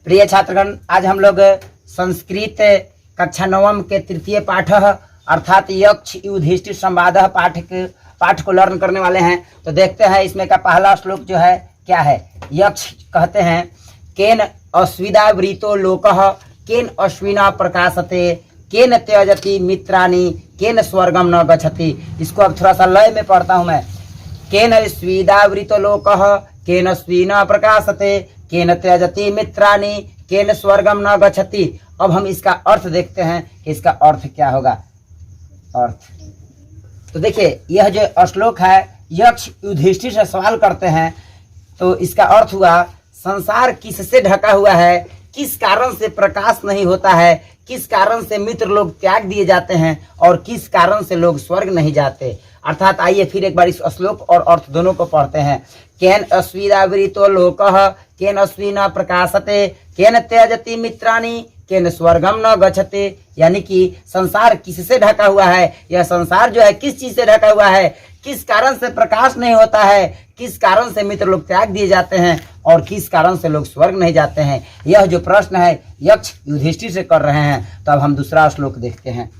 प्रिय छात्रगण, आज हम लोग संस्कृत कक्षा 9 के तृतीय पाठ अर्थात यक्ष युधिष्ठिर संवाद पाठ को लर्न करने वाले हैं। तो देखते हैं इसमें का पहला श्लोक जो है क्या है। यक्ष कहते हैं केन अस्विदा वृतो लोकः केन अश्विना प्रकाशते केन त्यजति मित्राणि केन स्वर्गम न गच्छति। इसको अब थोड़ा सा लय में पढ़ता हूं मैं। केन अस्विदा वृतो लोकः केन अश्विना प्रकाशते केन त्यजति मित्राणि केन स्वर्गम न गच्छति। अब हम इसका अर्थ देखते हैं कि इसका अर्थ क्या होगा। अर्थ तो देखिए, यह जो श्लोक है यक्ष युधिष्ठिर से सवाल करते हैं। तो इसका अर्थ हुआ संसार किससे ढका हुआ है, किस कारण से प्रकाश नहीं होता है, किस कारण से मित्र लोग त्याग दिए जाते हैं और किस कारण से लोग स्वर्ग नहीं जाते। अर्थात आइए फिर एक बार इस श्लोक और अर्थ दोनों को पढ़ते हैं। केन अस्विदावृतो लोकः केन अश्विना प्रकाशते केन त्यजति मित्राणि केन स्वर्गम न गच्छते। यानी कि संसार किससे ढका हुआ है, यह संसार जो है किस चीज से ढका हुआ है, किस कारण से प्रकाश नहीं होता है, किस कारण से मित्र लोग त्याग दिए जाते हैं और किस कारण से लोग स्वर्ग नहीं जाते हैं। यह जो प्रश्न है यक्ष युधिष्ठिर से कर रहे हैं। तो अब हम दूसरा श्लोक देखते हैं।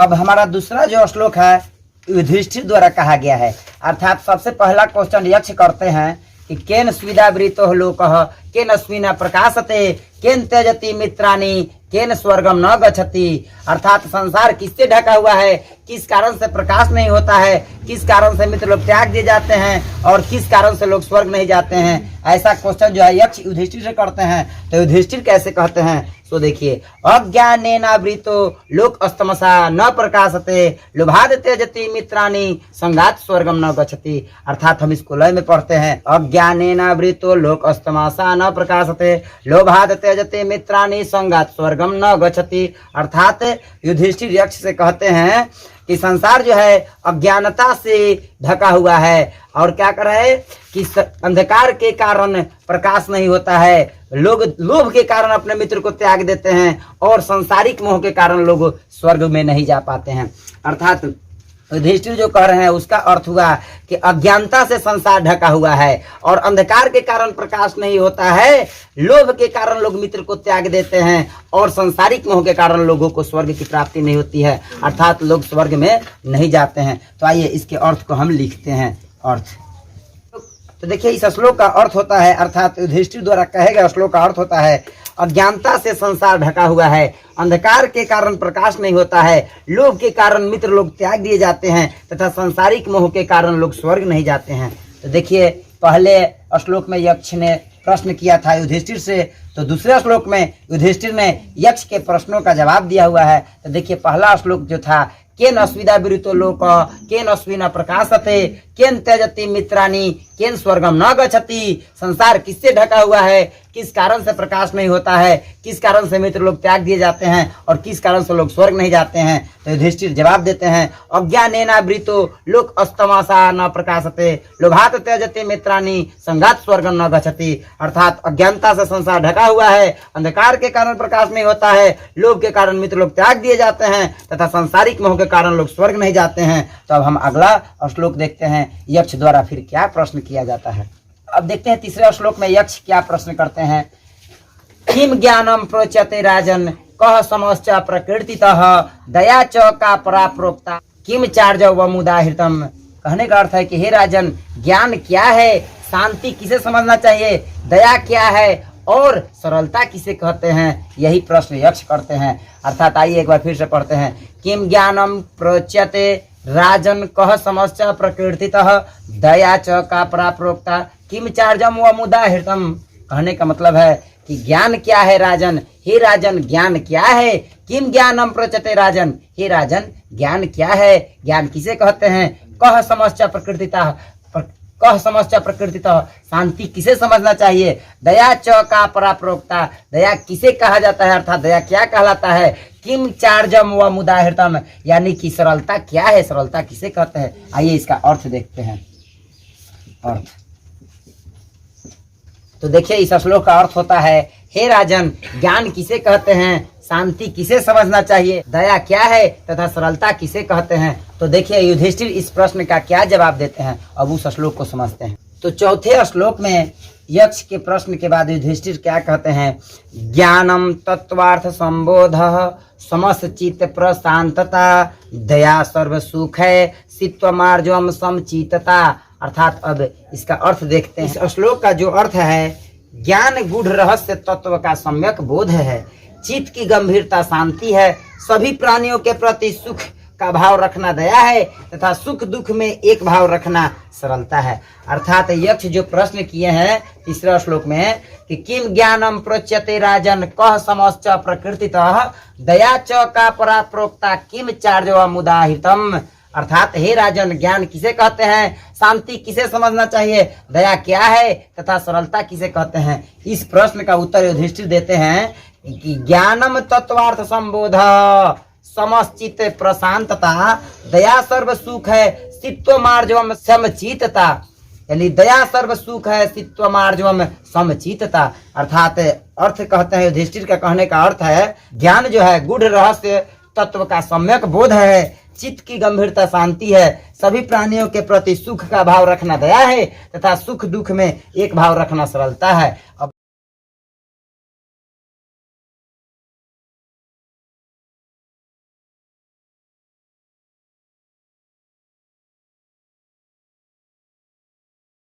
अब हमारा दूसरा जो श्लोक है युधिष्ठिर द्वारा कहा गया है। अर्थात सबसे पहला क्वेश्चन यक्ष करते हैं कि केन स्विदावृतो लोकः केन अश्विना प्रकाशते केन त्यजति मित्राणि केन स्वर्गम न गच्छति। अर्थात संसार किससे ढका हुआ है, किस कारण से प्रकाश नहीं होता है, किस कारण से मित्र लोग त्याग दिए जाते हैं और किस कारण से लोग स्वर्ग नहीं जाते हैं। ऐसा क्वेश्चन जो है यक्ष युधिष्ठिर से करते हैं। तो युधिष्ठिर कैसे कहते हैं तो देखिए, अज्ञानेनावृतो लोक अस्तमसा न प्रकाशते लोभाद त्यजति मित्राणि संगात स्वर्गम न गच्छति। अर्थात हम इसको लय में पढ़ते हैं। अज्ञानेनावृतो लोक अस्तमसा न प्रकाशते लोभाद त्यजति मित्राणि संगात स्वर्गम न गच्छति। अर्थात युधिष्ठिर यक्ष से कहते हैं कि संसार जो है अज्ञानता से ढका हुआ है और क्या कर रहा है कि अंधकार के कारण प्रकाश नहीं होता है। लोग लोभ के कारण अपने मित्र को त्याग देते हैं और सांसारिक मोह के कारण लोग स्वर्ग में नहीं जा पाते हैं। अर्थात युधिष्ठिर जो कह रहे हैं उसका अर्थ हुआ कि अज्ञानता से संसार ढका हुआ है और अंधकार के कारण प्रकाश नहीं होता है। लोभ के कारण लोग मित्र को त्याग देते हैं और सांसारिक मोह के कारण लोगों को स्वर्ग की प्राप्ति नहीं होती है। अर्थात लोग स्वर्ग में नहीं जाते हैं। तो आइए इसके अर्थ को हम लिखते हैं। अर्थ तो देखिए, इस श्लोक का अर्थ होता है, अर्थात युधिष्ठिर द्वारा कहे गए श्लोक का अर्थ होता है अज्ञानता से संसार ढका हुआ है, अंधकार के कारण प्रकाश नहीं होता है, लोभ के कारण मित्र लोग त्याग दिए जाते हैं तथा सांसारिक मोह के कारण लोग स्वर्ग नहीं जाते हैं। तो देखिए, पहले श्लोक में यक्ष ने प्रश्न किया था युधिष्ठिर से, तो दूसरे श्लोक में युधिष्ठिर ने यक्ष के प्रश्नों का जवाब दिया हुआ है। तो देखिए, पहला श्लोक जो था केन अस्विदावृतो लोकः केन अश्विना प्रकाशते केन त्यजति मित्राणि केन स्वर्गम न गच्छति। संसार किससे ढका हुआ है, किस कारण से प्रकाश नहीं होता है, किस कारण से मित्र लोग त्याग दिए जाते हैं और किस कारण से लोग स्वर्ग नहीं जाते हैं। तो युधिष्ठिर जवाब देते हैं अज्ञानेनावृतो लोक अस्तमसा न प्रकाशते लोभात त्यजति मित्राणि संगात स्वर्गम न गच्छति। अर्थात अज्ञानता से संसार ढका हुआ है, अंधकार के कारण प्रकाश नहीं होता है, लोभ के कारण मित्र लोग त्याग दिए जाते हैं तथा सांसारिक मोह के कारण लोग स्वर्ग नहीं जाते हैं। तो अब हम अगला श्लोक देखते हैं यक्ष द्वारा फिर क्या प्रश्न किया जाता है। अब देखते हैं तीसरे श्लोक में यक्ष क्या प्रश्न करते हैं। किम ज्ञानम प्रोच्यते राजन कह समश्च प्रकृतितः दया च का परा प्रोक्ता किम चार्ज व मुदाहृतम। कहने का अर्थ है कि हे राजन, ज्ञान क्या है, शांति किसे समझना चाहिए, दया क्या है और सरलता किसे कहते हैं, यही प्रश्न यक्ष करते हैं। अर्थात आइए एक बार फिर से पढ़ते हैं। किम ज्ञानम प्रोच्यते राजन कह समश्च प्रकृतितः दया च का परा प्रोक्ता किम चार्जम व मुदाहृतम। कहने का मतलब है कि ज्ञान क्या है राजन, हे राजन ज्ञान क्या है। किम ज्ञानम प्रोच्यते राजन, हे राजन ज्ञान क्या है, ज्ञान किसे कहते हैं। कह समश्च प्रकृतितः कह समश्च प्रकृतितः शांति किसे समझना चाहिए। दया च का परा प्रोक्ता, दया किसे कहा जाता है, अर्थात दया क्या कहलाता है। किम चार्जम व मुदाहृतम, यानी कि सरलता क्या है, सरलता किसे कहते हैं। आइए इसका अर्थ देखते हैं। अर्थ तो देखिए, इस श्लोक का अर्थ होता है हे राजन, ज्ञान किसे कहते हैं, शांति किसे समझना चाहिए, दया क्या है तथा सरलता किसे कहते हैं। तो देखिए युधिष्ठिर इस प्रश्न का क्या जवाब देते हैं। अब उस श्लोक को समझते हैं। तो चौथे श्लोक में यक्ष के प्रश्न के बाद युधिष्ठिर क्या कहते हैं? ज्ञानम तत्वार्थ संबोध समस्त चित्त प्रशांतता दया सर्व सुख है सित्वमार्जवम समचितता। अर्थात अब इसका अर्थ देखते हैं। इस श्लोक का जो अर्थ है, ज्ञान गूढ़ रहस्य तत्व का सम्यक बोध है, चित्त की गंभीरता शांति है, सभी प्राणियों के प्रति सुख का भाव रखना दया है तथा सुख दुख में एक भाव रखना सरलता है। अर्थात यक्ष जो प्रश्न किए हैं तीसरा श्लोक में कि किम ज्ञानम प्रोच्यते राजन कह समश्च प्रकृतितः दया च का परा प्रोक्ता किम चार्जव मुदाहितम। अर्थात हे राजन, ज्ञान किसे कहते हैं, शांति किसे समझना चाहिए, दया क्या है तथा सरलता किसे कहते हैं? इस प्रश्न का उत्तर युधिष्ठिर देते हैं कि ज्ञानम तत्वार्थ संबोध समचित प्रशांतता दया सर्व सुख है सित्वमार्जवम समचितता। यानी दया सर्व सुख है सित्वमार्जवम समचितता। अर्थात अर्थ कहते हैं युधिष्ठिर का कहने का अर्थ है, ज्ञान जो है गूढ़ रहस्य तत्व का सम्यक बोध है, चित्त की गंभीरता शांति है, सभी प्राणियों के प्रति सुख का भाव रखना दया है तथा सुख दुख में एक भाव रखना सरलता है। अब